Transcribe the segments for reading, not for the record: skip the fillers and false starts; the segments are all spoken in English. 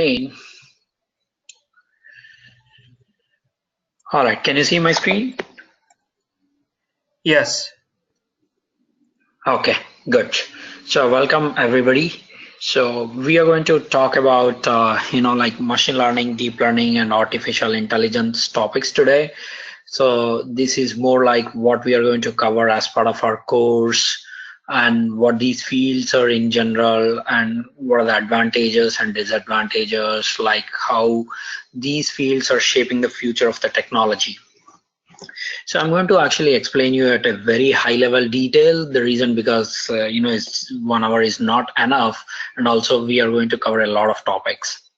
screen. All right, can you see my screen? Yes. Okay, good. So welcome everybody. So we are going to talk about like machine learning, deep learning, and artificial intelligence topics today. So this is more like what we are going to cover as part of our course and what these fields are in general and what are the advantages and disadvantages, like how these fields are shaping the future of the technology. So I'm going to actually explain you at a very high level detail. The reason because it's 1 hour is not enough, and also we are going to cover a lot of topics.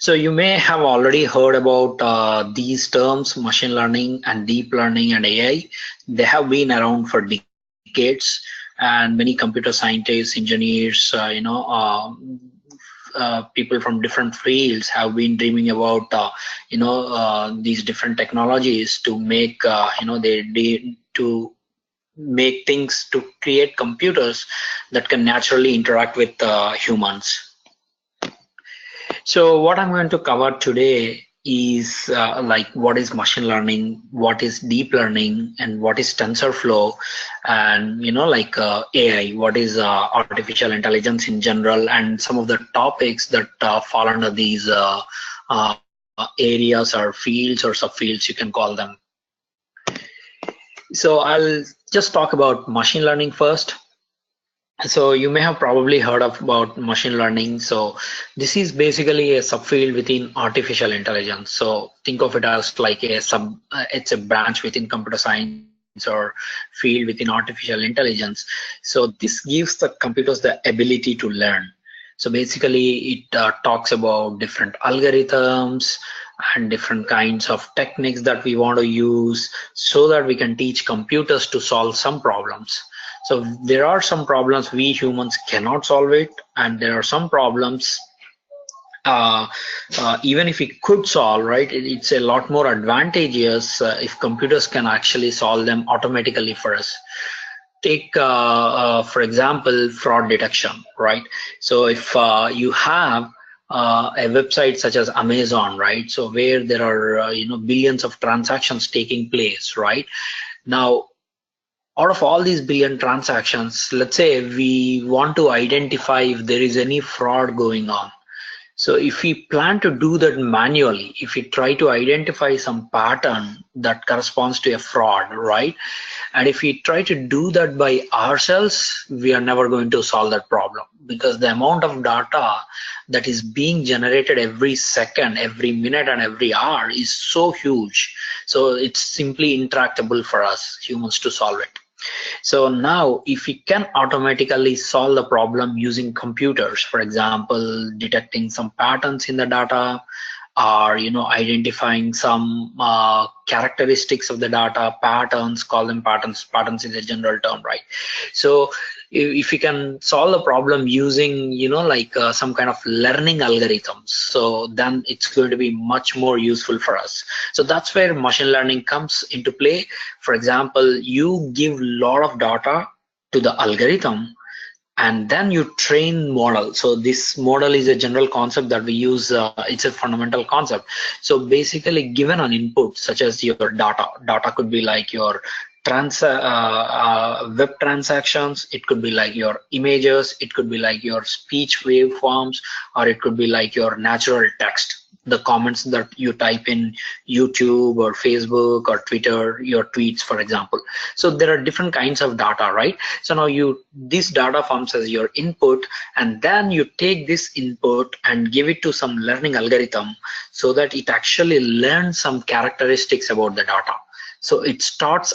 So you may have already heard about these terms, machine learning and deep learning and AI. They have been around for decades, and many computer scientists, engineers, people from different fields have been dreaming about these different technologies to make to make things to create computers that can naturally interact with humans. So what I'm going to cover today is like what is machine learning, what is deep learning, and what is TensorFlow, and AI, what is artificial intelligence in general, and some of the topics that fall under these areas or fields or subfields, you can call them. So I'll just talk about machine learning first. So you may have probably heard of about machine learning. So this is basically a subfield within artificial intelligence. So think of it as like it's a branch within computer science or field within artificial intelligence. So this gives the computers the ability to learn. So basically it talks about different algorithms and different kinds of techniques that we want to use so that we can teach computers to solve some problems. So there are some problems we humans cannot solve it, and there are some problems even if we could solve, right, it's a lot more advantageous if computers can actually solve them automatically for us. Take for example, fraud detection, right? So if you have a website such as Amazon, right, so where there are billions of transactions taking place, right? Now out of all these billion transactions, let's say we want to identify if there is any fraud going on. So if we plan to do that manually, if we try to identify some pattern that corresponds to a fraud, right? And if we try to do that by ourselves, we are never going to solve that problem, because the amount of data that is being generated every second, every minute, and every hour is so huge. So it's simply intractable for us humans to solve it. So now if we can automatically solve the problem using computers, for example, detecting some patterns in the data, or identifying some characteristics of the data, patterns, call them patterns. Patterns is a general term, right? So if we can solve the problem using some kind of learning algorithms, so then it's going to be much more useful for us. So that's where machine learning comes into play. For example, you give a lot of data to the algorithm, and then you train model. So this model is a general concept that we use. It's a fundamental concept. So basically, given an input such as your data could be like your web transactions, it could be like your images, it could be like your speech waveforms, or it could be like your natural text, the comments that you type in YouTube or Facebook or Twitter, your tweets, for example. So there are different kinds of data, right? So now this data forms as your input, and then you take this input and give it to some learning algorithm so that it actually learns some characteristics about the data. So it starts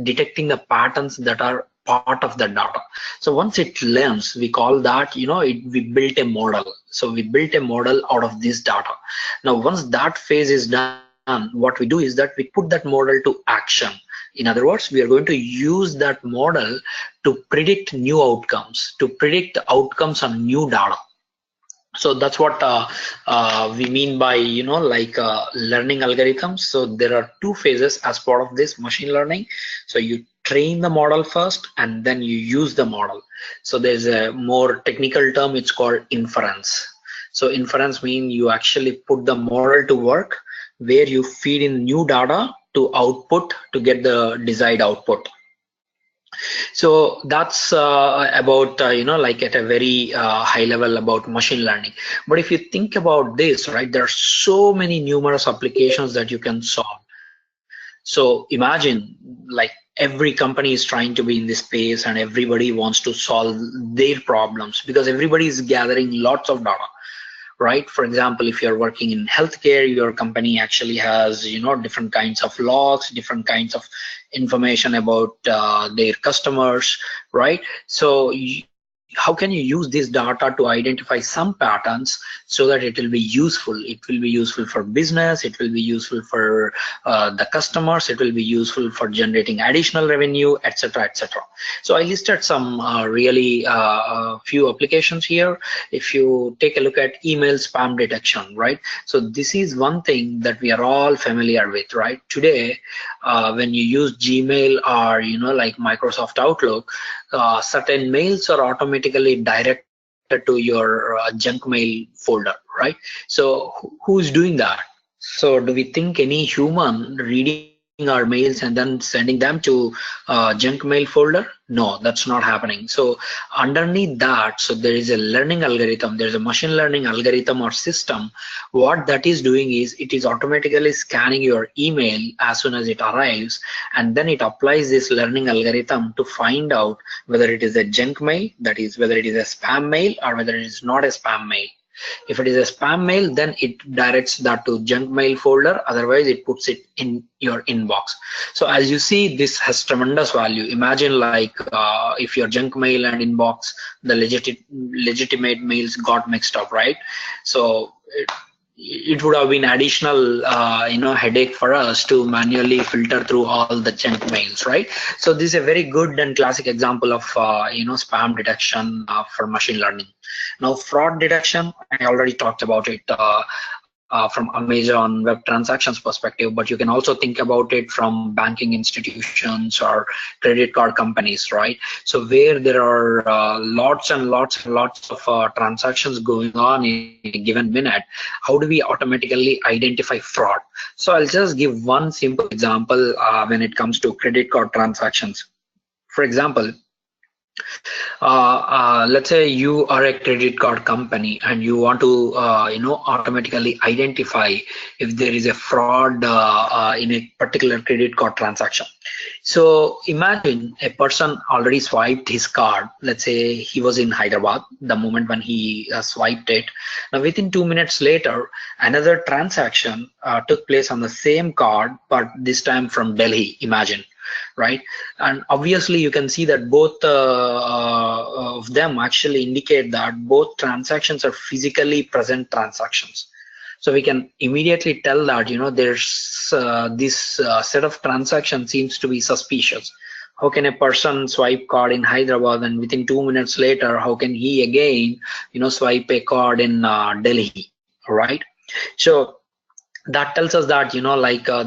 detecting the patterns that are part of the data. So once it learns, we call that, we built a model. So we built a model out of this data. Now once that phase is done, what we do is that we put that model to action. In other words, we are going to use that model to predict new outcomes, to predict outcomes on new data. So that's what we mean by learning algorithms. So there are two phases as part of this machine learning. So you train the model first, and then you use the model. So there's a more technical term, it's called inference. So inference means you actually put the model to work, where you feed in new data to output to get the desired output. So that's about like at a very high level about machine learning. But if you think about this, right, there are so many numerous applications that you can solve. So imagine, like, every company is trying to be in this space and everybody wants to solve their problems because everybody is gathering lots of data, right? For example, if you're working in healthcare, your company actually has, different kinds of logs, different kinds of information about their customers, right? So how can you use this data to identify some patterns so that it will be useful? It will be useful for business, it will be useful for the customers, it will be useful for generating additional revenue, etc., etc. So I listed some really few applications here. If you take a look at email spam detection, right? So this is one thing that we are all familiar with, right? Today, when you use Gmail or like Microsoft Outlook, certain mails are automatically directed to your junk mail folder, right? So who's doing that? So do we think any human reading our mails and then sending them to junk mail folder? No, that's not happening. So underneath that, so there is a learning algorithm, there's a machine learning algorithm or system. What that is doing is it is automatically scanning your email as soon as it arrives, and then it applies this learning algorithm to find out whether it is a junk mail, that is whether it is a spam mail or whether it is not a spam mail. If it is a spam mail, then it directs that to junk mail folder. Otherwise, it puts it in your inbox. So as you see, this has tremendous value. Imagine like if your junk mail and inbox, the legitimate mails got mixed up, right? So it would have been additional headache for us to manually filter through all the junk mails, right? So this is a very good and classic example of spam detection for machine learning. Now fraud detection, I already talked about it from Amazon Web Transactions perspective, but you can also think about it from banking institutions or credit card companies, right? So where there are lots and lots and lots of transactions going on in a given minute, how do we automatically identify fraud? So I'll just give one simple example when it comes to credit card transactions. For example, let's say you are a credit card company and you want to automatically identify if there is a fraud in a particular credit card transaction. So imagine a person already swiped his card. Let's say he was in Hyderabad the moment when he swiped it. Now within 2 minutes later, another transaction took place on the same card, but this time from Delhi, imagine, right? And obviously you can see that both of them actually indicate that both transactions are physically present transactions. So we can immediately tell that there's this set of transactions seems to be suspicious. How can a person swipe card in Hyderabad and within 2 minutes later, how can he again swipe a card in Delhi, right? So that tells us that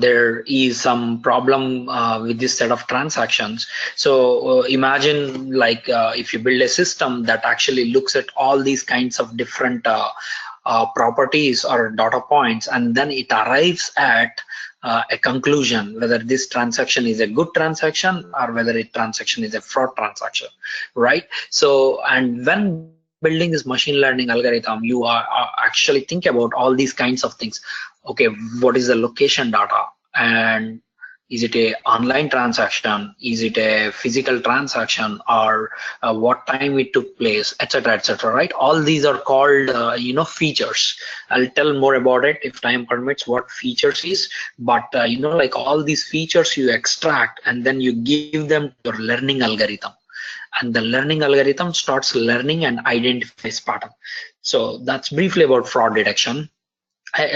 there is some problem with this set of transactions. So imagine like if you build a system that actually looks at all these kinds of different properties or data points, and then it arrives at a conclusion whether this transaction is a good transaction or whether a transaction is a fraud transaction, right? So, and when building this machine learning algorithm, you are actually think about all these kinds of things. Okay, what is the location data, and is it a online transaction, is it a physical transaction, or what time it took place, etc., etc., right? All these are called features. I'll tell more about it if time permits what features is, but like all these features you extract and then you give them to your learning algorithm, and the learning algorithm starts learning and identifies pattern. So that's briefly about fraud detection.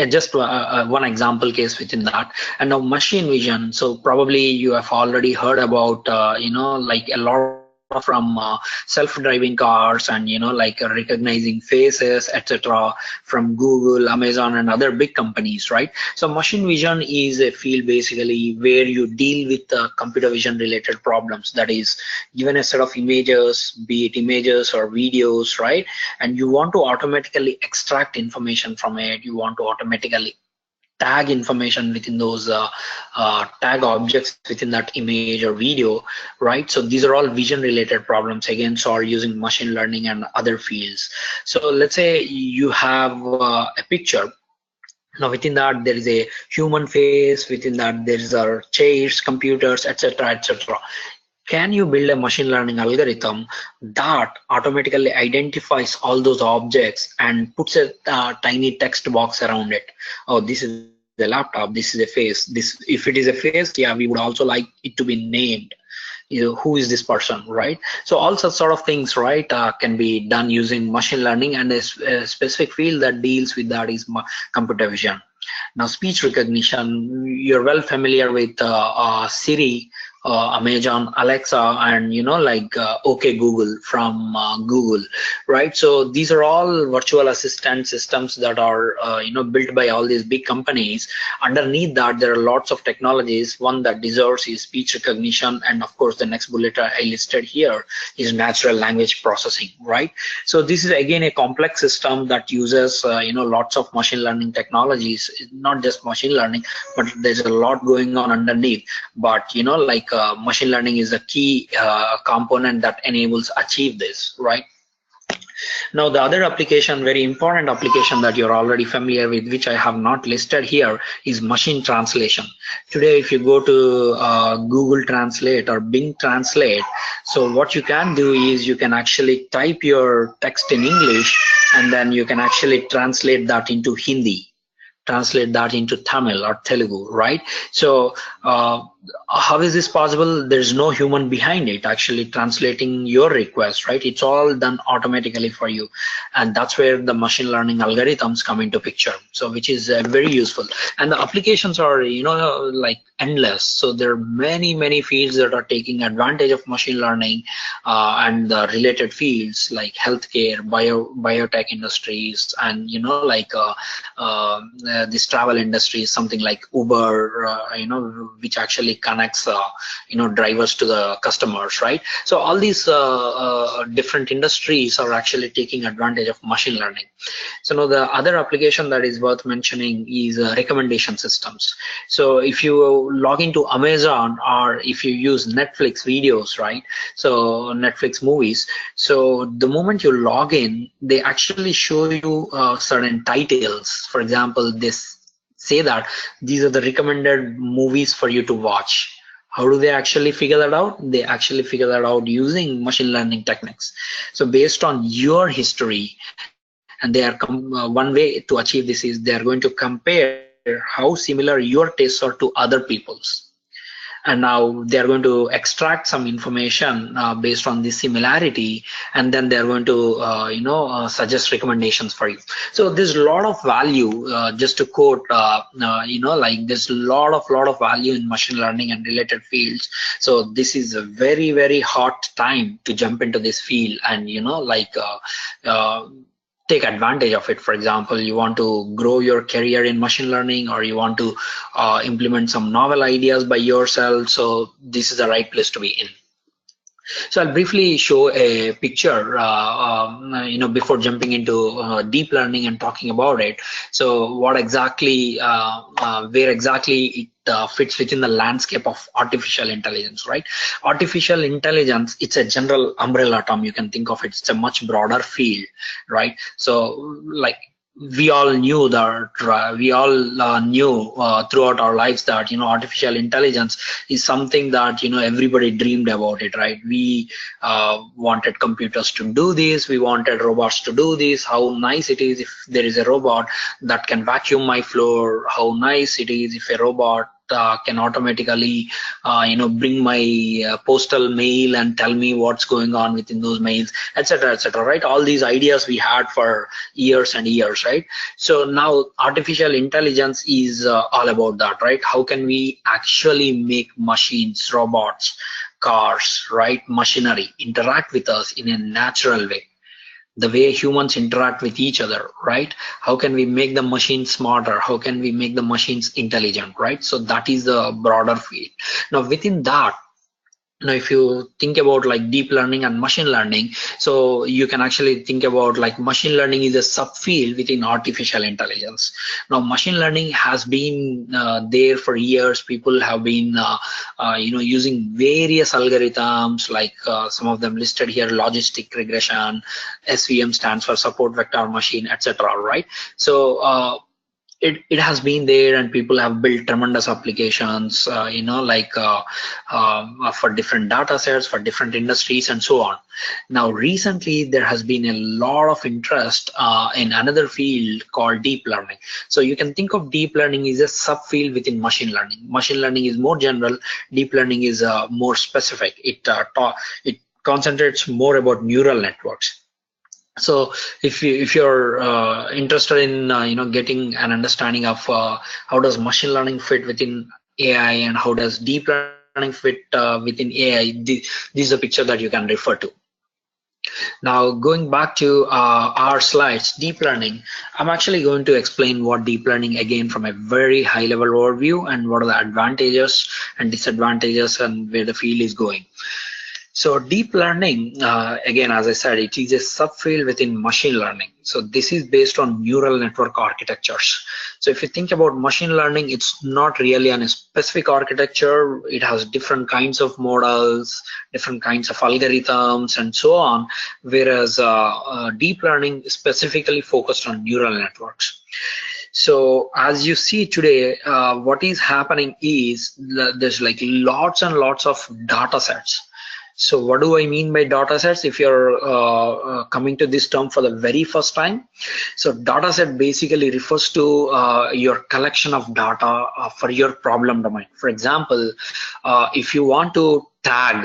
Just one example case within that. And now machine vision. So probably you have already heard about like a lot from self-driving cars and like recognizing faces, etc., from Google, Amazon, and other big companies, right? So machine vision is a field basically where you deal with computer vision related problems. That is, given a set of images, be it images or videos, right? And you want to automatically extract information from it. You want to automatically tag information within those tag objects within that image or video, right? So these are all vision related problems, again, solved using machine learning and other fields. So let's say you have a picture. Now within that there is a human face, within that there is our chairs, computers, etc., etc. Can you build a machine learning algorithm that automatically identifies all those objects and puts a tiny text box around it? Oh, this is a laptop, this is a face. This, if it is a face, yeah, we would also like it to be named. Who is this person, right? So all such sort of things, right, can be done using machine learning, and a specific field that deals with that is computer vision. Now, speech recognition, you're well familiar with Siri, Amazon Alexa, and OK Google from Google, right? So these are all virtual assistant systems that are built by all these big companies. Underneath that, there are lots of technologies. One that deserves is speech recognition, and of course the next bullet I listed here is natural language processing, right? So this is again a complex system that uses lots of machine learning technologies. Not just machine learning, but there's a lot going on underneath. But machine learning is a key component that enables achieve this, right? Now the other application, very important application that you're already familiar with, which I have not listed here, is machine translation. Today if you go to Google Translate or Bing Translate, so what you can do is you can actually type your text in English, and then you can actually translate that into Hindi, translate that into Tamil or Telugu, right? So how is this possible? There's no human behind it actually translating your request, right? It's all done automatically for you, and that's where the machine learning algorithms come into picture. So which is very useful, and the applications are like endless. So there are many fields that are taking advantage of machine learning, and the related fields like healthcare, biotech industries, and this travel industry is something like Uber, which actually connects drivers to the customers, right? So all these different industries are actually taking advantage of machine learning. So now the other application that is worth mentioning is recommendation systems. So if you log into Amazon, or if you use Netflix videos, right, so Netflix movies, so the moment you log in, they actually show you certain titles. For example, this say that these are the recommended movies for you to watch. How do they actually figure that out? They actually figure that out using machine learning techniques. So based on your history, and they are one way to achieve this is they are going to compare how similar your tastes are to other people's. And now they're going to extract some information based on this similarity, and then they're going to suggest recommendations for you. So there's a lot of value, just to quote, there's a lot of value in machine learning and related fields. So this is a very hot time to jump into this field and take advantage of it. For example, you want to grow your career in machine learning, or you want to implement some novel ideas by yourself, so this is the right place to be in. So I'll briefly show a picture before jumping into deep learning and talking about it. So what exactly, where exactly it fits within the landscape of artificial intelligence, right? Artificial intelligence, it's a general umbrella term. You can think of it, it's a much broader field, right? So like we all knew that throughout our lives that artificial intelligence is something that everybody dreamed about it, right? We wanted computers to do this, we wanted robots to do this. How nice it is if there is a robot that can vacuum my floor. How nice it is if a robot can automatically bring my postal mail and tell me what's going on within those mails, etc., right? All these ideas we had for years and years, right? So now artificial intelligence is all about that, right? How can we actually make machines, robots cars, right, machinery interact with us in a natural way, the way humans interact with each other, right? How can we make the machines smarter? How can we make the machines intelligent, right? So that is the broader field. Now within that, now if you think about like deep learning and machine learning, so you can actually think about like machine learning is a subfield within artificial intelligence. Now machine learning has been there for years. People have been using various algorithms, like some of them listed here: logistic regression, SVM stands for support vector machine, etc., right? So it has been there, and people have built tremendous applications, for different data sets, for different industries, and so on. Now recently there has been a lot of interest in another field called deep learning. So you can think of deep learning as a subfield within machine learning. Machine learning is more general, deep learning is more specific. It concentrates more about neural networks. So if you're interested in getting an understanding of how does machine learning fit within AI, and how does deep learning fit within AI, this is a picture that you can refer to. Now going back to our slides, deep learning, I'm actually going to explain what deep learning again from a very high level overview, and what are the advantages and disadvantages and where the field is going. So deep learning, again, as I said, it is a subfield within machine learning. So this is based on neural network architectures. So if you think about machine learning, it's not really on a specific architecture. It has different kinds of models, different kinds of algorithms, and so on. Whereas deep learning is specifically focused on neural networks. So as you see today, what is happening is there's like lots and lots of data sets. So what do I mean by data sets? If you're coming to this term for the very first time, so data set basically refers to your collection of data for your problem domain. For example, if you want to tag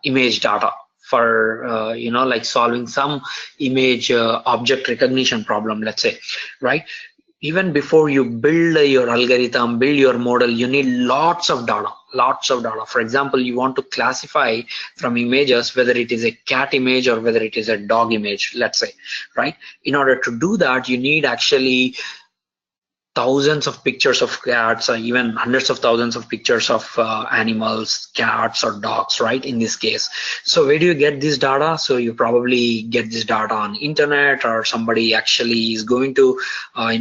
image data for like solving some image object recognition problem, let's say, right? Even before you build your algorithm, build your model, you need lots of data. For example, you want to classify from images whether it is a cat image or whether it is a dog image, let's say, right? In order to do that, you need actually thousands of pictures of cats, or even hundreds of thousands of pictures of animals, cats or dogs, right, in this case. So where do you get this data? So you probably get this data on internet, or somebody actually is going to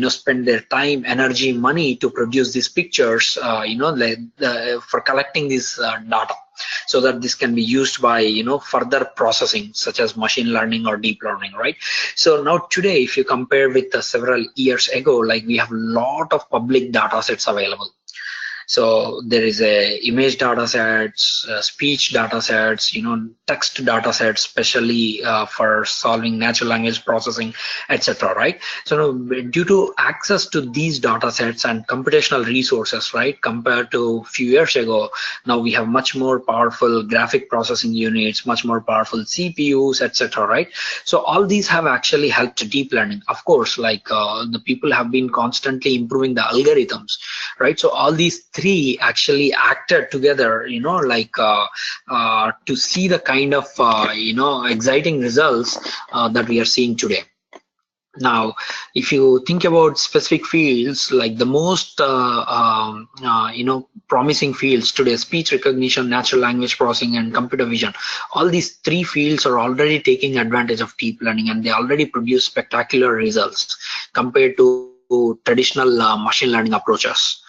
spend their time, energy, money to produce these pictures, for collecting this data, so that this can be used by further processing, such as machine learning or deep learning, right? So now today, if you compare with several years ago, like we have a lot of public data sets available. So there is a image data sets, speech data sets, text data sets, especially for solving natural language processing, etc. Right? So due to access to these data sets and computational resources, right, compared to a few years ago, now we have much more powerful graphic processing units, much more powerful CPUs, etc. Right? So all these have actually helped deep learning. Of course, like the people have been constantly improving the algorithms, right? So all these three actually acted together, to see the kind of exciting results that we are seeing today. Now, if you think about specific fields, like the most promising fields today, speech recognition, natural language processing, and computer vision, all these three fields are already taking advantage of deep learning, and they already produce spectacular results compared to traditional machine learning approaches.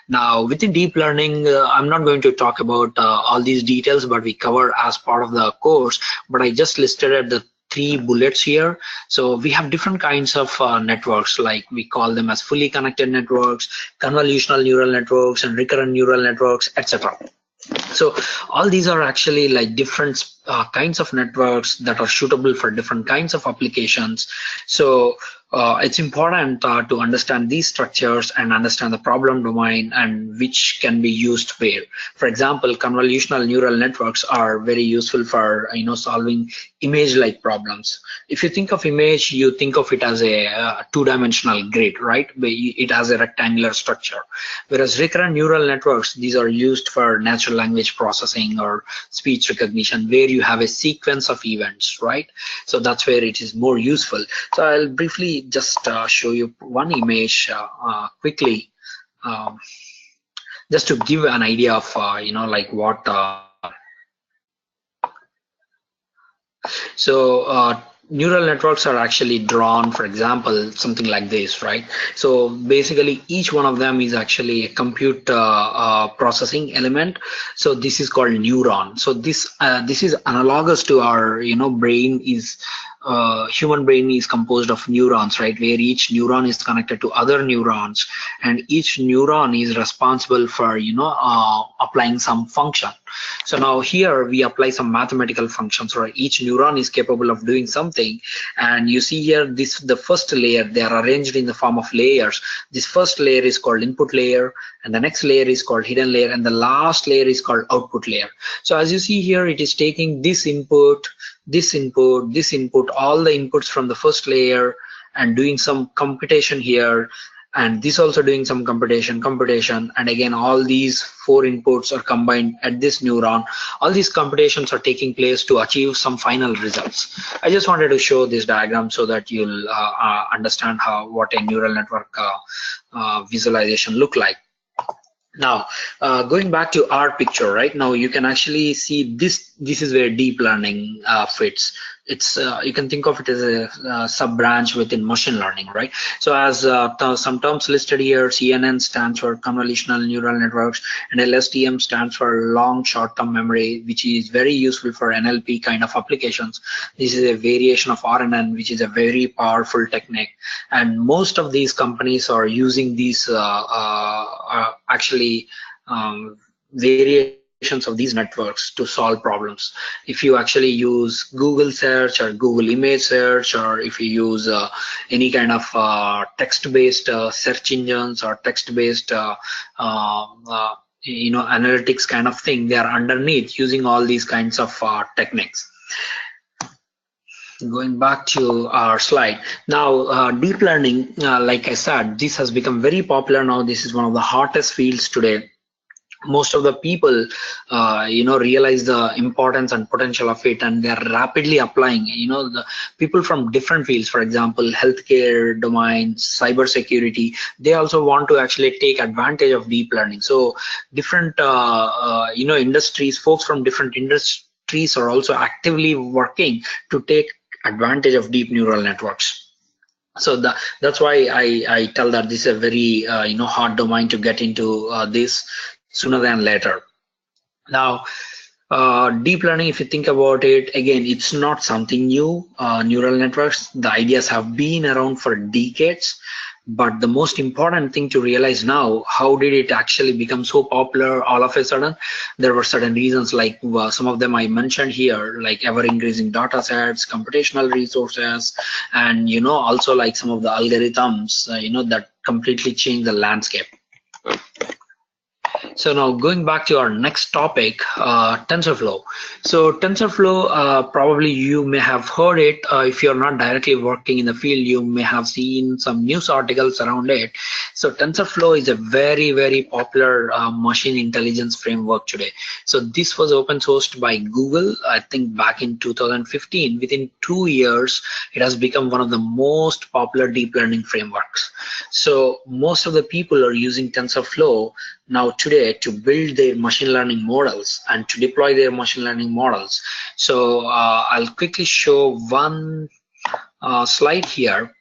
Now, within deep learning, I'm not going to talk about all these details, but we cover as part of the course. But I just listed the 3 bullets here. So we have different kinds of networks, like we call them as fully connected networks, convolutional neural networks, and recurrent neural networks, etc. So all these are actually like different kinds of networks that are suitable for different kinds of applications. So it's important to understand these structures and understand the problem domain and which can be used where. For example, convolutional neural networks are very useful for solving image-like problems. If you think of image, you think of it as a two-dimensional grid, right? It has a rectangular structure. Whereas recurrent neural networks, these are used for natural language processing or speech recognition, where you have a sequence of events, right? So that's where it is more useful. So I'll briefly just show you one image quickly, um, just to give an idea of like what. Neural networks are actually drawn, for example, something like this, right? So basically, each one of them is actually a compute processing element. So this is called neuron. So this is analogous to our brain is. Human brain is composed of neurons, right? Where each neuron is connected to other neurons, and each neuron is responsible for applying some function. So now here we apply some mathematical functions, where each neuron is capable of doing something. And you see here the first layer, they are arranged in the form of layers. This first layer is called input layer, and the next layer is called hidden layer, and the last layer is called output layer. So as you see here, it is taking this input, this input, this input, all the inputs from the first layer, and doing some computation here, and this also doing some computation, and again all these four inputs are combined at this neuron. All these computations are taking place to achieve some final results. I just wanted to show this diagram so that you'll understand what a neural network visualization look like. Now, going back to our picture, right now you can actually see this. This is where deep learning fits. It's you can think of it as a sub-branch within machine learning, right? So as some terms listed here, CNN stands for convolutional neural networks, and LSTM stands for long short-term memory, which is very useful for NLP kind of applications. This is a variation of RNN, which is a very powerful technique, and most of these companies are using these actually variations of these networks to solve problems. If you actually use Google search or Google image search, or if you use any kind of text-based search engines or text-based analytics kind of thing, they are underneath using all these kinds of techniques. Going back to our slide now, deep learning, like I said, this has become very popular now. This is one of the hottest fields today. Most of the people realize the importance and potential of it, and they're rapidly applying. The people from different fields, for example, healthcare domain, cybersecurity, they also want to actually take advantage of deep learning. So different industries, folks from different industries are also actively working to take advantage of deep neural networks. So that's why I tell that this is a very hard domain to get into this sooner than later. Now, deep learning, if you think about it, again, it's not something new. Neural networks, the ideas have been around for decades. But the most important thing to realize now, how did it actually become so popular all of a sudden? There were certain reasons, like some of them I mentioned here, like ever-increasing data sets, computational resources, and also like some of the algorithms, that completely changed the landscape. So now going back to our next topic, TensorFlow. So TensorFlow, probably you may have heard it. If you're not directly working in the field, you may have seen some news articles around it. So TensorFlow is a very, very popular machine intelligence framework today. So this was open sourced by Google, I think back in 2015. Within 2 years, it has become one of the most popular deep learning frameworks. So most of the people are using TensorFlow now today to build their machine learning models and to deploy their machine learning models. So I'll quickly show one slide here.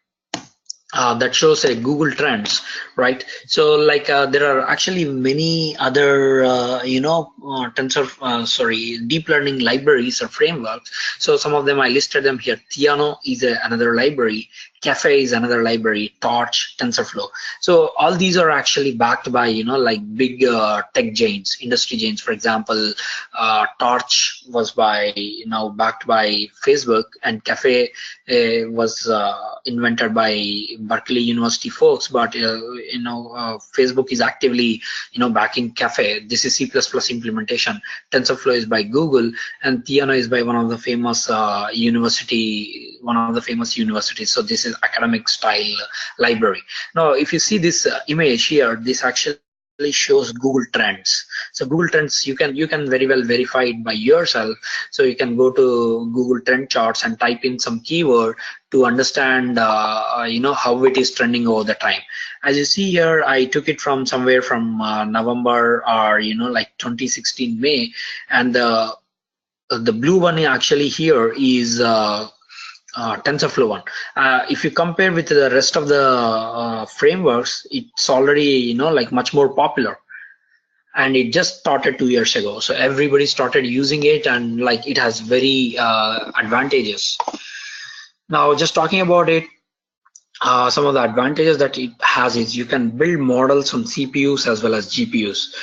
that shows a Google Trends, right? So like there are actually many other deep learning libraries or frameworks. So some of them I listed them here. Theano is another library. Caffe is another library. Torch, TensorFlow. So all these are actually backed by like big tech giants, industry giants. For example, Torch was backed by Facebook, and Caffe was invented by Berkeley University folks, but Facebook is actively backing Caffe. This is C++ implementation. TensorFlow is by Google, and Theano is by one of the famous universities. So this is academic style library. Now, if you see this image here, this actually shows Google Trends. So Google Trends, you can very well verify it by yourself. So you can go to Google Trend charts and type in some keyword to understand how it is trending over the time. As you see here, I took it from somewhere from November or like 2016 May, and the blue one actually here is TensorFlow one. If you compare with the rest of the frameworks, it's already like much more popular, and it just started 2 years ago. So everybody started using it, and like it has very advantages. Now, just talking about it, some of the advantages that it has is you can build models on CPUs as well as GPUs.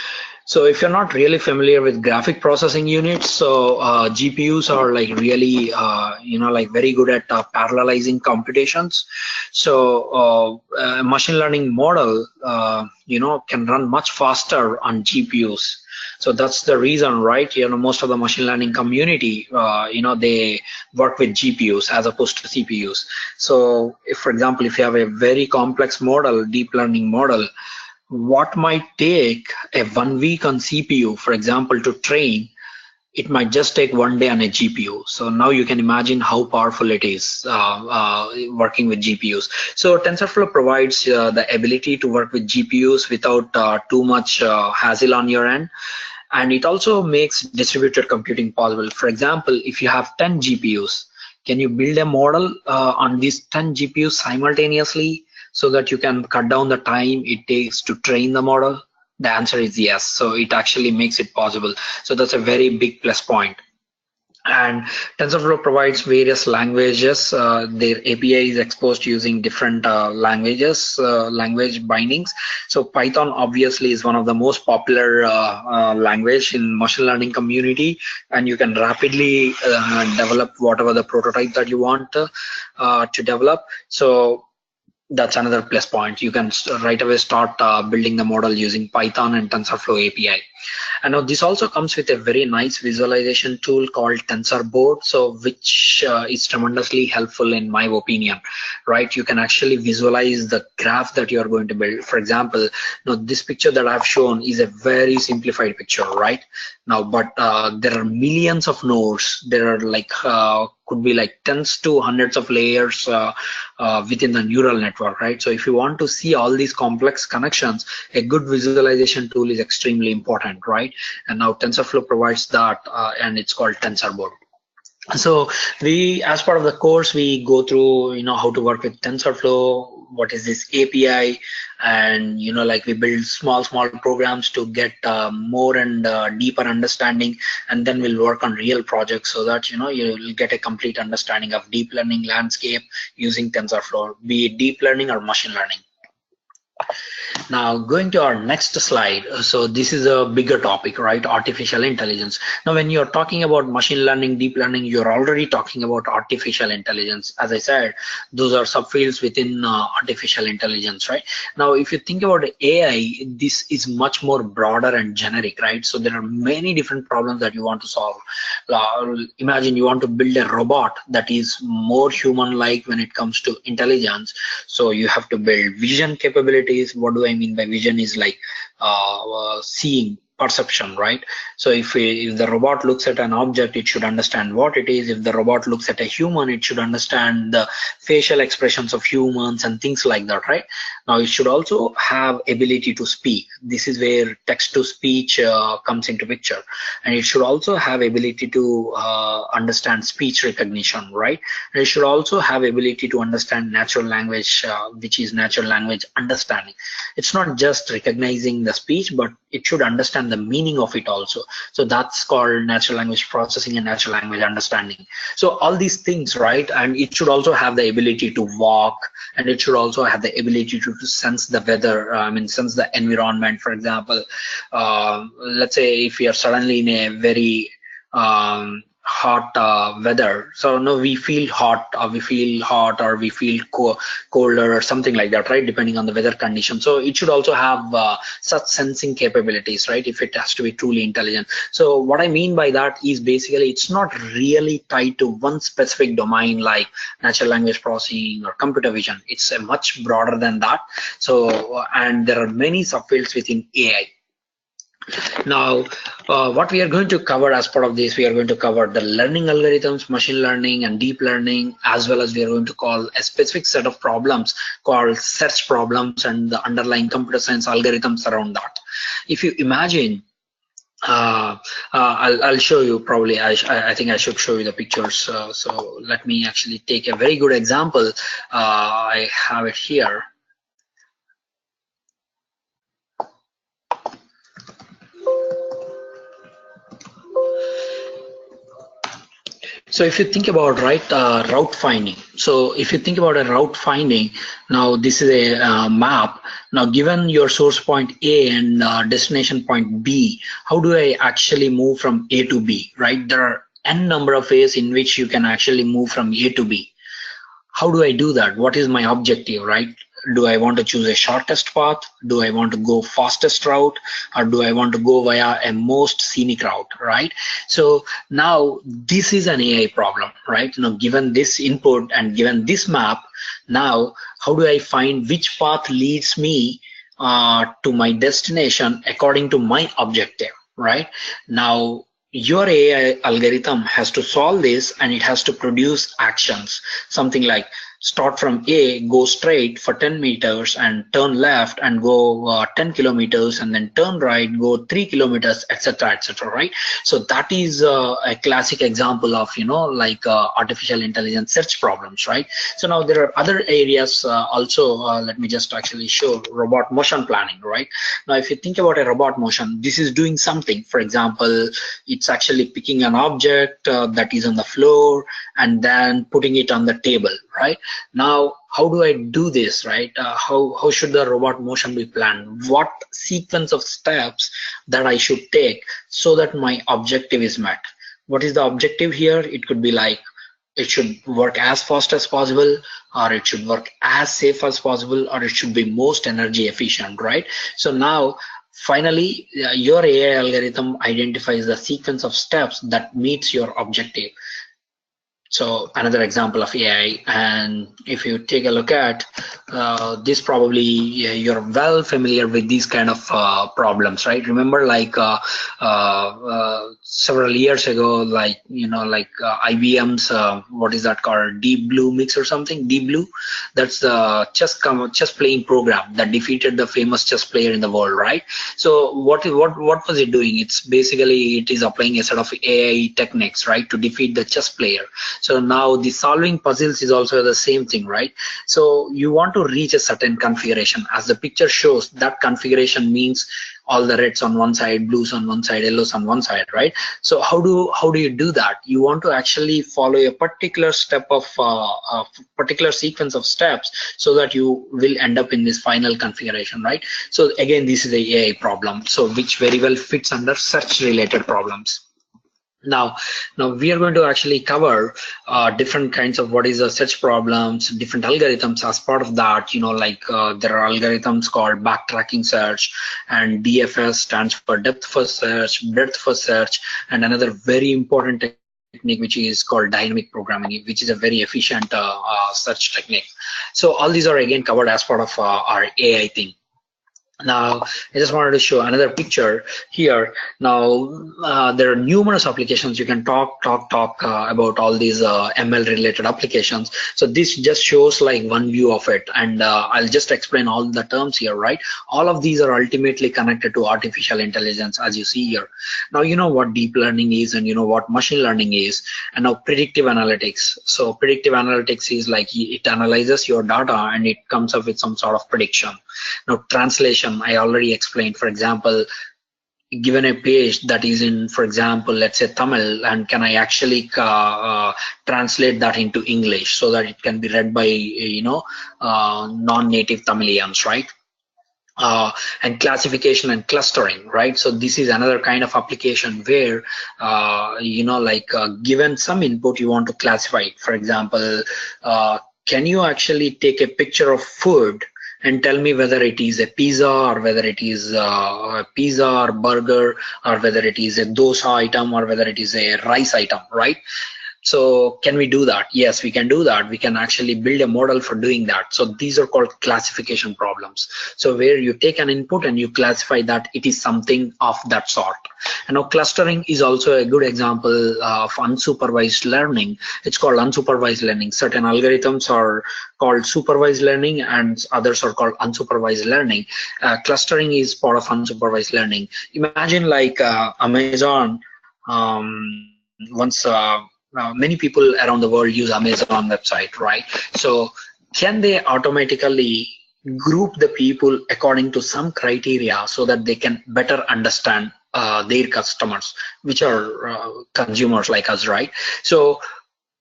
So if you're not really familiar with graphic processing units, so GPUs are like really, like very good at parallelizing computations. So a machine learning model, can run much faster on GPUs. So that's the reason, right? Most of the machine learning community, they work with GPUs as opposed to CPUs. So if, for example, if you have a very complex model, deep learning model, what might take a 1 week on CPU, for example, to train, it might just take 1 day on a GPU. So now you can imagine how powerful it is working with GPUs. So TensorFlow provides the ability to work with GPUs without too much hassle on your end. And it also makes distributed computing possible. For example, if you have 10 GPUs, can you build a model on these 10 GPUs simultaneously, so that you can cut down the time it takes to train the model? The answer is yes. So it actually makes it possible. So that's a very big plus point. And TensorFlow provides various languages. Their API is exposed using different languages, language bindings. So Python obviously is one of the most popular language in machine learning community, and you can rapidly develop whatever the prototype that you want to develop. So that's another plus point. You can right away start building the model using Python and TensorFlow API. And now this also comes with a very nice visualization tool called TensorBoard, so which is tremendously helpful in my opinion, right? You can actually visualize the graph that you are going to build. For example, now this picture that I've shown is a very simplified picture, right? Now, but there are millions of nodes. There are like could be like tens to hundreds of layers within the neural network, right? So if you want to see all these complex connections, a good visualization tool is extremely important, right? And now TensorFlow provides that, and it's called TensorBoard. So we, as part of the course, we go through, how to work with TensorFlow, what is this API, and like we build small programs to get more and deeper understanding, and then we'll work on real projects so that you'll get a complete understanding of deep learning landscape using TensorFlow, be it deep learning or machine learning. Now, going to our next slide. So this is a bigger topic, right? Artificial intelligence. Now, when you're talking about machine learning, deep learning, you're already talking about artificial intelligence. As I said, those are subfields within artificial intelligence, right? Now, if you think about AI, this is much more broader and generic, right? So there are many different problems that you want to solve. Imagine you want to build a robot that is more human-like when it comes to intelligence. So you have to build vision capabilities. What do I mean by vision? Is like seeing perception, right? So if the robot looks at an object, it should understand what it is. If the robot looks at a human, it should understand the facial expressions of humans and things like that, right? Now it should also have ability to speak. This is where text to speech comes into picture, and it should also have ability to understand speech recognition, right? And it should also have ability to understand natural language, which is natural language understanding. It's not just recognizing the speech, but it should understand the meaning of it also. So that's called natural language processing and natural language understanding. So all these things, right? And it should also have the ability to walk, and it should also have the ability to sense the weather, sense the environment. For example, let's say if we are suddenly in a very hot weather, so no, we feel hot, or we feel colder or something like that, right? Depending on the weather condition. So it should also have such sensing capabilities, right? If it has to be truly intelligent. So what I mean by that is basically it's not really tied to one specific domain like natural language processing or computer vision. It's a much broader than that. So and there are many subfields within AI. Now, what we are going to cover as part of this, we are going to cover the learning algorithms, machine learning, and deep learning, as well as we are going to call a specific set of problems called search problems and the underlying computer science algorithms around that. If you imagine, I'll show you probably. I think I should show you the pictures. So let me actually take a very good example. I have it here. So if you think about route finding, so if you think about a route finding, now this is a map. Now given your source point A and destination point B, how do I actually move from A to B, right? There are n number of ways in which you can actually move from A to B. How do I do that? What is my objective, right? Do I want to choose a shortest path? Do I want to go fastest route? Or do I want to go via a most scenic route, right? So now this is an AI problem, right? Now given this input and given this map, now how do I find which path leads me to my destination according to my objective, right? Now your AI algorithm has to solve this, and it has to produce actions, something like start from A, go straight for 10 meters and turn left and go 10 kilometers, and then turn right, go 3 kilometers, etc., right? So that is a classic example of, artificial intelligence search problems, right? So now there are other areas also. Let me just actually show robot motion planning, right? Now, if you think about a robot motion, this is doing something. For example, it's actually picking an object that is on the floor and then putting it on the table, right? Now, how do I do this, right? How should the robot motion be planned? What sequence of steps that I should take so that my objective is met? What is the objective here? It could be like it should work as fast as possible, or it should work as safe as possible, or it should be most energy efficient, right? So now, finally, your AI algorithm identifies the sequence of steps that meets your objective. So another example of AI, and if you take a look at this, probably you're well familiar with these kind of problems, right? Remember, like several years ago, IBM's what is that called, Deep Blue Mix or something? Deep Blue, that's the chess playing program that defeated the famous chess player in the world, right? So what was it doing? It's basically, it is applying a set of AI techniques, right, to defeat the chess player. So now the solving puzzles is also the same thing, right? So you want to reach a certain configuration. As the picture shows, that configuration means all the reds on one side, blues on one side, yellows on one side, right? So how do you do that? You want to actually follow a particular step of a particular sequence of steps so that you will end up in this final configuration, right? So again, this is a AI problem, so which very well fits under search related problems. Now we are going to actually cover different kinds of what is the search problems, different algorithms as part of that. There are algorithms called backtracking search, and DFS stands for depth first search, breadth first search, and another very important technique which is called dynamic programming, which is a very efficient search technique. So all these are again covered as part of our AI thing. Now, I just wanted to show another picture here. Now, there are numerous applications. You can talk about all these ML related applications. So this just shows like one view of it, and I'll just explain all the terms here, right? All of these are ultimately connected to artificial intelligence, as you see here. Now, you know what deep learning is, and you know what machine learning is, and now predictive analytics. So predictive analytics is like it analyzes your data and it comes up with some sort of prediction. Now, translation, I already explained. For example, given a page that is in, for example, let's say Tamil, and can I actually translate that into English so that it can be read by, non-native Tamilians, right? And classification and clustering, right? So this is another kind of application where, given some input, you want to classify it. For example, can you actually take a picture of food and tell me whether it is a pizza or whether it is a pizza or burger or whether it is a dosa item or whether it is a rice item, right? So can we do that? Yes, we can do that. We can actually build a model for doing that. So these are called classification problems. So where you take an input and you classify that it is something of that sort. And now clustering is also a good example of unsupervised learning. It's called unsupervised learning. Certain algorithms are called supervised learning and others are called unsupervised learning. Clustering is part of unsupervised learning. Imagine like Amazon once many people around the world use Amazon website, right? So can they automatically group the people according to some criteria so that they can better understand their customers, which are consumers like us, right? So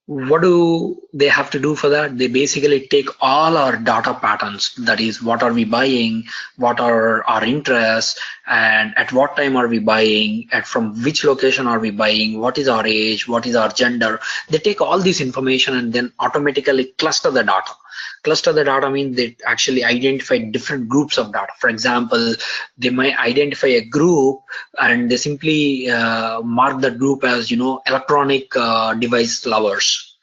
what do they have to do for that? They basically take all our data patterns, that is, what are we buying, what are our interests, and at what time are we buying, and from which location are we buying, what is our age, what is our gender. They take all this information and then automatically cluster the data. Cluster the data means they actually identify different groups of data. For example, they might identify a group and they simply mark that group as, electronic device lovers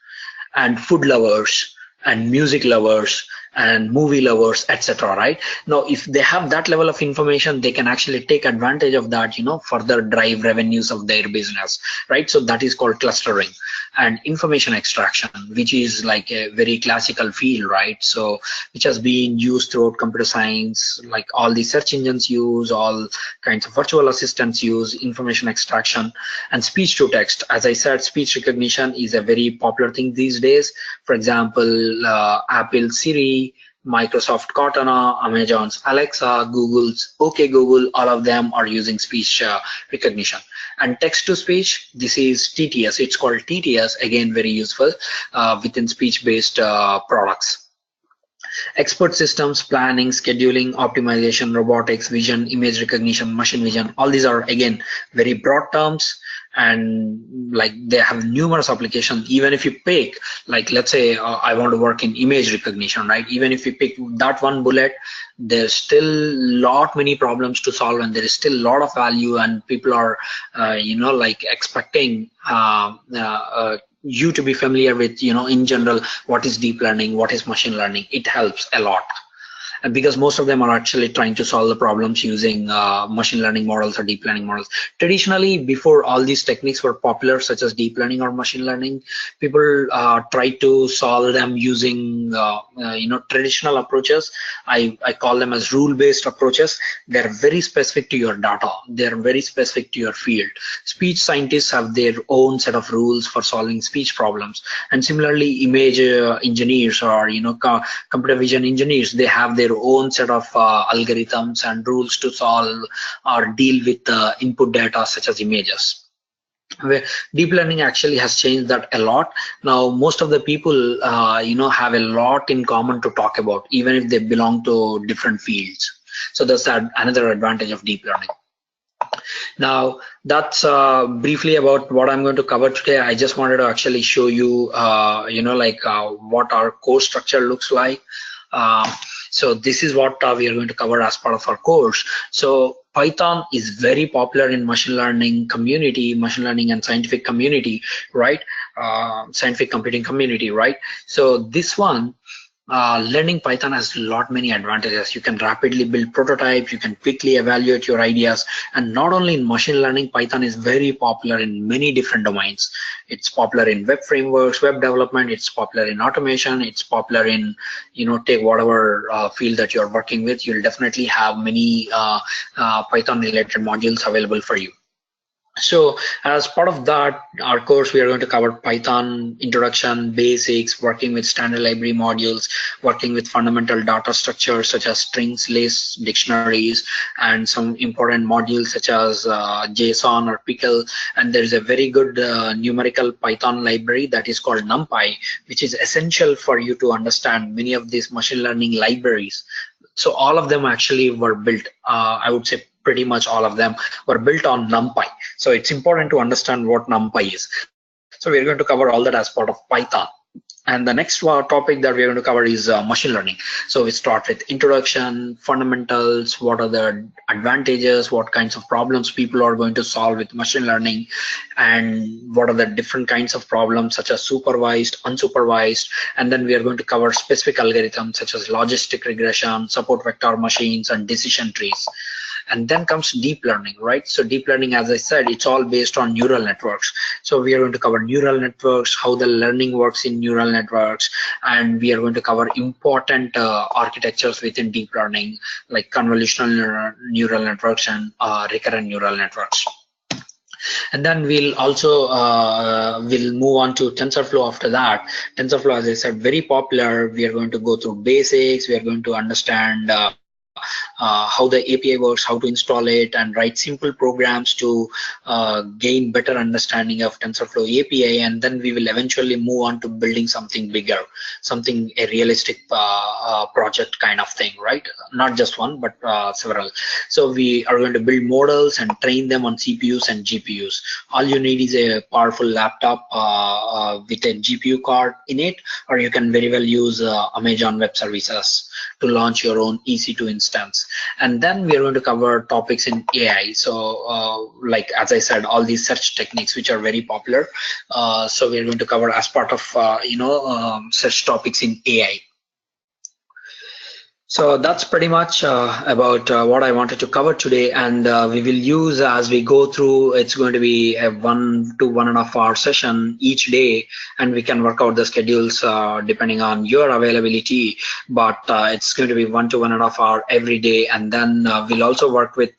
and food lovers and music lovers and movie lovers, etc. Right? Now, if they have that level of information, they can actually take advantage of that, further drive revenues of their business, right? So that is called clustering. And information extraction, which is like a very classical field, right? So which has been used throughout computer science, like all the search engines use, all kinds of virtual assistants use information extraction. And speech to text, as I said, speech recognition is a very popular thing these days. For example, Apple Siri, Microsoft Cortana, Amazon's Alexa, Google's OK Google, all of them are using speech recognition. And text to speech, this is TTS. It's called TTS, again, very useful within speech-based products. Expert systems, planning, scheduling, optimization, robotics, vision, image recognition, machine vision, all these are, again, very broad terms. And like they have numerous applications. Even if you pick, like let's say I want to work in image recognition, right? Even if you pick that one bullet, there's still lot many problems to solve, and there is still a lot of value, and people are expecting you to be familiar with, in general, what is deep learning, what is machine learning. It helps a lot. And because most of them are actually trying to solve the problems using machine learning models or deep learning models. Traditionally, before all these techniques were popular, such as deep learning or machine learning, people tried to solve them using traditional approaches. I call them as rule-based approaches. They're very specific to your data. They're very specific to your field. Speech scientists have their own set of rules for solving speech problems. And similarly, image engineers or computer vision engineers, they have their own set of algorithms and rules to solve or deal with input data such as images. Where deep learning actually has changed that a lot. Now, most of the people, have a lot in common to talk about, even if they belong to different fields. So that's another advantage of deep learning. Now, that's briefly about what I'm going to cover today. I just wanted to actually show you, what our course structure looks like. So this is what we are going to cover as part of our course. So Python is very popular in machine learning community, machine learning and scientific community, right? Scientific computing community, right? So this one, learning Python has a lot many advantages. You can rapidly build prototypes, you can quickly evaluate your ideas, and not only in machine learning, Python is very popular in many different domains. It's popular in web frameworks, web development, it's popular in automation, it's popular in, take whatever field that you're working with, you'll definitely have many Python related modules available for you. So as part of that, our course, we are going to cover Python introduction, basics, working with standard library modules, working with fundamental data structures such as strings, lists, dictionaries, and some important modules such as JSON or Pickle. And there is a very good numerical Python library that is called NumPy, which is essential for you to understand many of these machine learning libraries. So all of them actually were built, I would say pretty much all of them were built on NumPy. So it's important to understand what NumPy is. So we're going to cover all that as part of Python. And the next topic that we're going to cover is machine learning. So we start with introduction, fundamentals, what are the advantages, what kinds of problems people are going to solve with machine learning, and what are the different kinds of problems such as supervised, unsupervised, and then we are going to cover specific algorithms such as logistic regression, support vector machines, and decision trees. And then comes deep learning, right? So deep learning, as I said, it's all based on neural networks. So we are going to cover neural networks, how the learning works in neural networks, and we are going to cover important architectures within deep learning, like convolutional neural networks and recurrent neural networks. And then we'll also we'll move on to TensorFlow after that. TensorFlow, as I said, very popular. We are going to go through basics. We are going to understand how the API works, how to install it, and write simple programs to gain better understanding of TensorFlow API. And then we will eventually move on to building something bigger, something a realistic project kind of thing, right? Not just one, but several. So we are going to build models and train them on CPUs and GPUs. All you need is a powerful laptop with a GPU card in it, or you can very well use Amazon Web Services to launch your own EC2 instance. And then we are going to cover topics in AI. So like, as I said, all these search techniques which are very popular. So we are going to cover as part of search topics in AI. So that's pretty much about what I wanted to cover today, and we will use, as we go through, it's going to be a 1 to 1.5 hour session each day, and we can work out the schedules depending on your availability, but it's going to be 1 to 1.5 hour every day. And then we'll also work with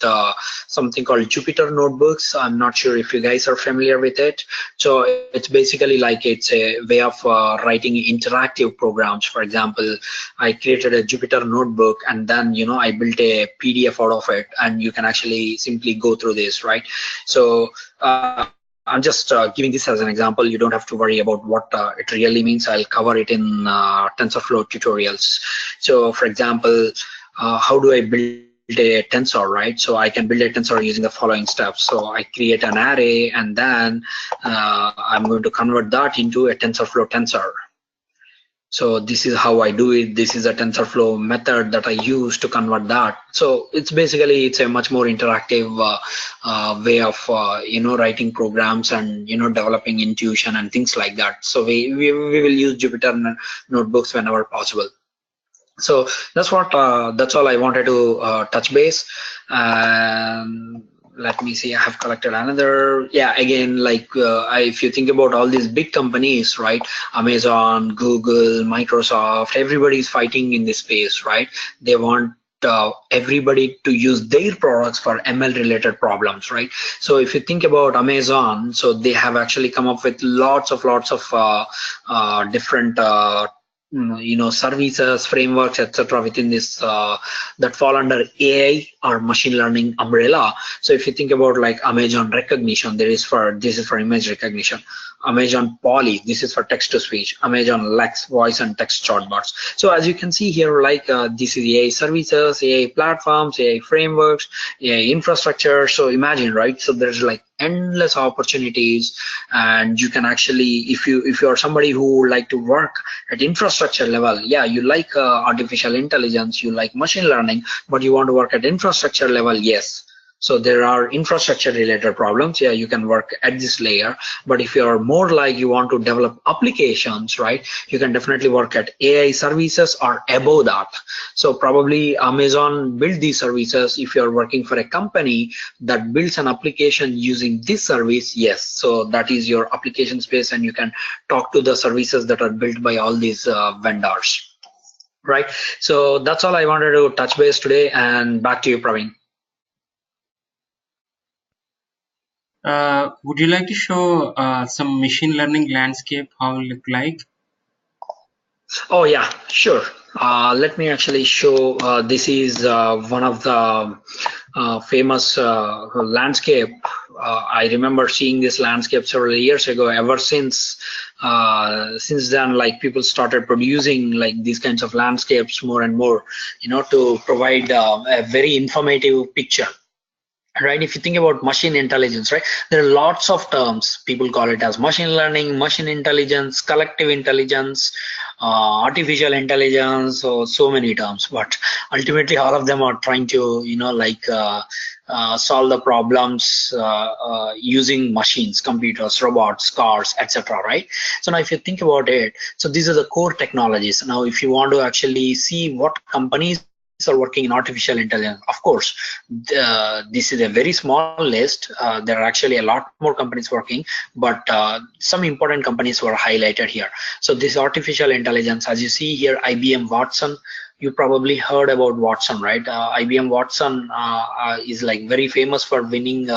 something called Jupyter Notebooks. I'm not sure if you guys are familiar with it. So it's basically like it's a way of writing interactive programs. For example, I created a Jupyter Notebook, and then I built a PDF out of it, and you can actually simply go through this, right? So I'm just giving this as an example. You don't have to worry about what it really means. I'll cover it in TensorFlow tutorials. So for example, how do I build a tensor, right? So I can build a tensor using the following steps. So I create an array, and then I'm going to convert that into a TensorFlow tensor. So this is how I do it. This is a TensorFlow method that I use to convert that. So it's basically, it's a much more interactive way of writing programs and developing intuition and things like that. So we will use Jupyter Notebooks whenever possible. So that's what that's all I wanted to touch base. Let me see, I have collected another. Yeah, again, like if you think about all these big companies, right? Amazon, Google, Microsoft, everybody's fighting in this space, right? They want everybody to use their products for ML related problems, right? So if you think about Amazon, so they have actually come up with lots of different services, frameworks, etc. within this that fall under AI or machine learning umbrella. So if you think about like Amazon Rekognition, this is for image recognition. Amazon Polly, this is for text to speech. Amazon Lex, voice and text chatbots. So as you can see here, like this is AI services, AI platforms, AI frameworks, AI infrastructure. So imagine, right? So there's like endless opportunities, and you can actually, if you are somebody who would like to work at infrastructure level, yeah, you like artificial intelligence, you like machine learning, but you want to work at infrastructure level, yes, So there are infrastructure related problems. Yeah, you can work at this layer. But if you're more like you want to develop applications, right, you can definitely work at AI services or above that. So probably Amazon build these services. If you're working for a company that builds an application using this service, yes, so that is your application space, and you can talk to the services that are built by all these vendors. Right. So that's all I wanted to touch base today, and back to you, Praveen. Would you like to show some machine learning landscape, how it look like? Oh yeah, sure. Let me actually show. This is one of the famous landscape. I remember seeing this landscape several years ago. Ever since then, like people started producing like these kinds of landscapes more and more, to provide a very informative picture. Right, if you think about machine intelligence, right, there are lots of terms. People call it as machine learning, machine intelligence, collective intelligence, artificial intelligence, so many terms, but ultimately all of them are trying to solve the problems using machines, computers, robots, cars, etc. Right. So now if you think about it, so these are the core technologies. Now if you want to actually see what companies are working in artificial intelligence, of course, this is a very small list. There are actually a lot more companies working, but some important companies were highlighted here. So this artificial intelligence, as you see here, IBM Watson. You probably heard about Watson, right? IBM Watson is like very famous for winning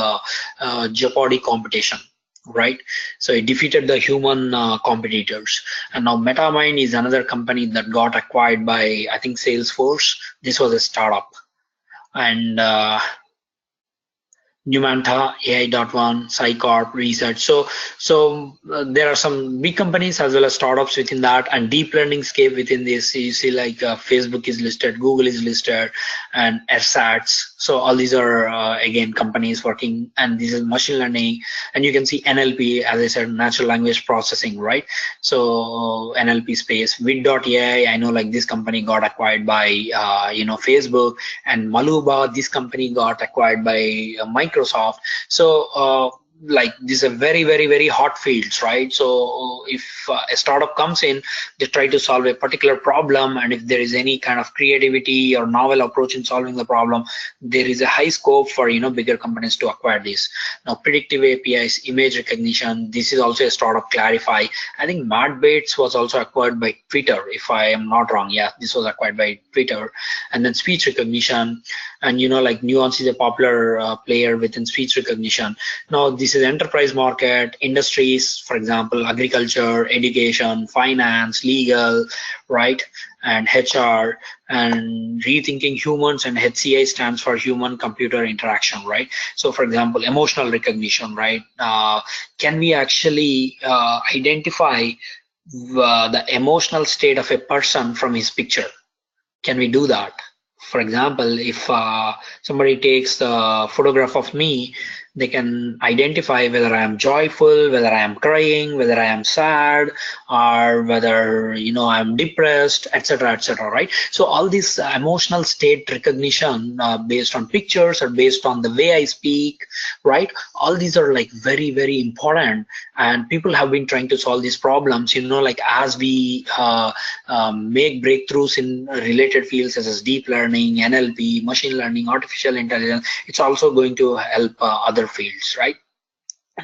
Jeopardy competition, right? So it defeated the human competitors. And now MetaMind is another company that got acquired by, I think, Salesforce. This was a startup. And Numanta, AI.one, Psycorp, Research. So there are some big companies as well as startups within that, and deep learning scape within this. You see like Facebook is listed, Google is listed, and Ersatz. So all these are again companies working, and this is machine learning. And you can see NLP, as I said, natural language processing, right? So NLP space, Vid.ai. I know like this company got acquired by Facebook, and Maluba, this company got acquired by Microsoft. So like these are very, very, very hot fields, right? So if a startup comes in, they try to solve a particular problem, and if there is any kind of creativity or novel approach in solving the problem, there is a high scope for bigger companies to acquire this. Now predictive APIs, image recognition, this is also a startup, Clarify. I think MadBaits was also acquired by Twitter, if I am not wrong. Yeah, this was acquired by Twitter. And then speech recognition, and like Nuance is a popular player within speech recognition. Now this is enterprise market, industries, for example, agriculture, education, finance, legal, right, and HR, and rethinking humans, and HCI stands for human computer interaction, right? So for example, emotional recognition, right? Can we actually identify the emotional state of a person from his picture? Can we do that? For example, if somebody takes the photograph of me, they can identify whether I am joyful, whether I am crying, whether I am sad, or whether I'm depressed, etc., right? So all this emotional state recognition based on pictures or based on the way I speak, right? All these are like very, very important, and people have been trying to solve these problems. Like as we make breakthroughs in related fields such as deep learning, NLP, machine learning, artificial intelligence, it's also going to help other fields, right?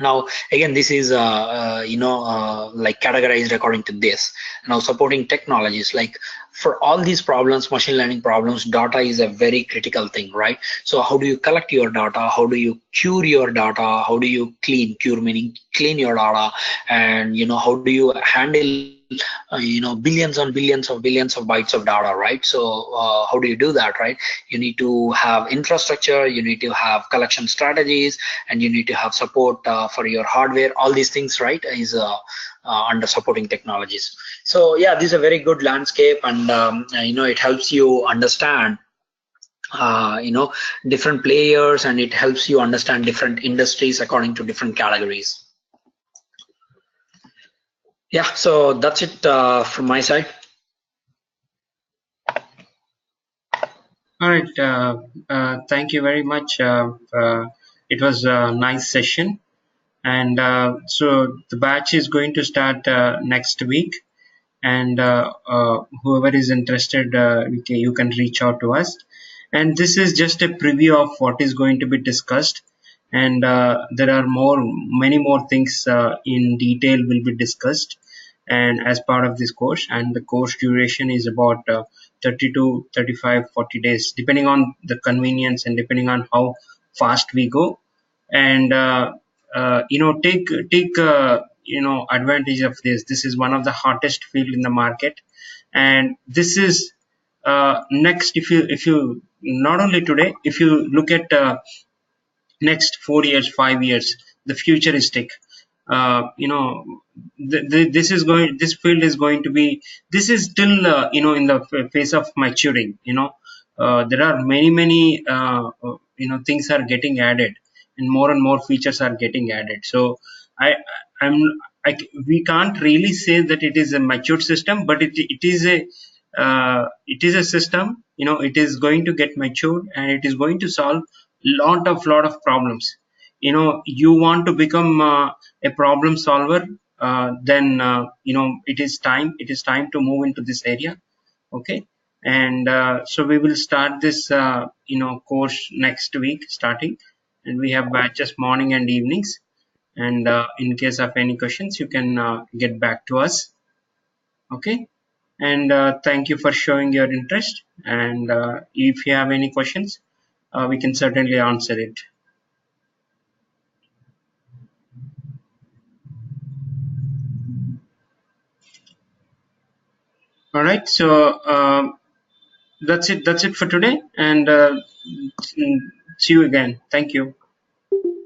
Now again, this is like categorized according to this. Now supporting technologies, like for all these problems, machine learning problems, data is a very critical thing, right? So how do you collect your data, how do you cure your data, how do you cure meaning clean your data, and how do you handle billions of bytes of data, right? So how do you do that, right? You need to have infrastructure, you need to have collection strategies, and you need to have support for your hardware. All these things, right, is under supporting technologies. So yeah, this is a very good landscape, and it helps you understand different players, and it helps you understand different industries according to different categories. Yeah, so that's it from my side. All right. Thank you very much. It was a nice session. And so the batch is going to start next week. And whoever is interested, you can reach out to us. And this is just a preview of what is going to be discussed. And there are many more things in detail will be discussed and as part of this course. And the course duration is about 30 to 35, 40 days, depending on the convenience and depending on how fast we go. And take advantage of this. This is one of the hottest field in the market, and this is next. If you not only today, if you look at next 4 years, 5 years, the futuristic, this is going, this field is going to be, this is still in the phase of maturing. There are many things are getting added, and more features are getting added. So I I'm we can't really say that it is a mature system, but it is a system. It is going to get matured, and it is going to solve lot of problems. You want to become a problem solver, then it is time to move into this area. Okay. And so we will start this course next week starting, and we have batches morning and evenings. And in case of any questions, you can get back to us. Okay. And thank you for showing your interest. And if you have any questions, we can certainly answer it. All right. So that's it for today. And see you again. Thank you.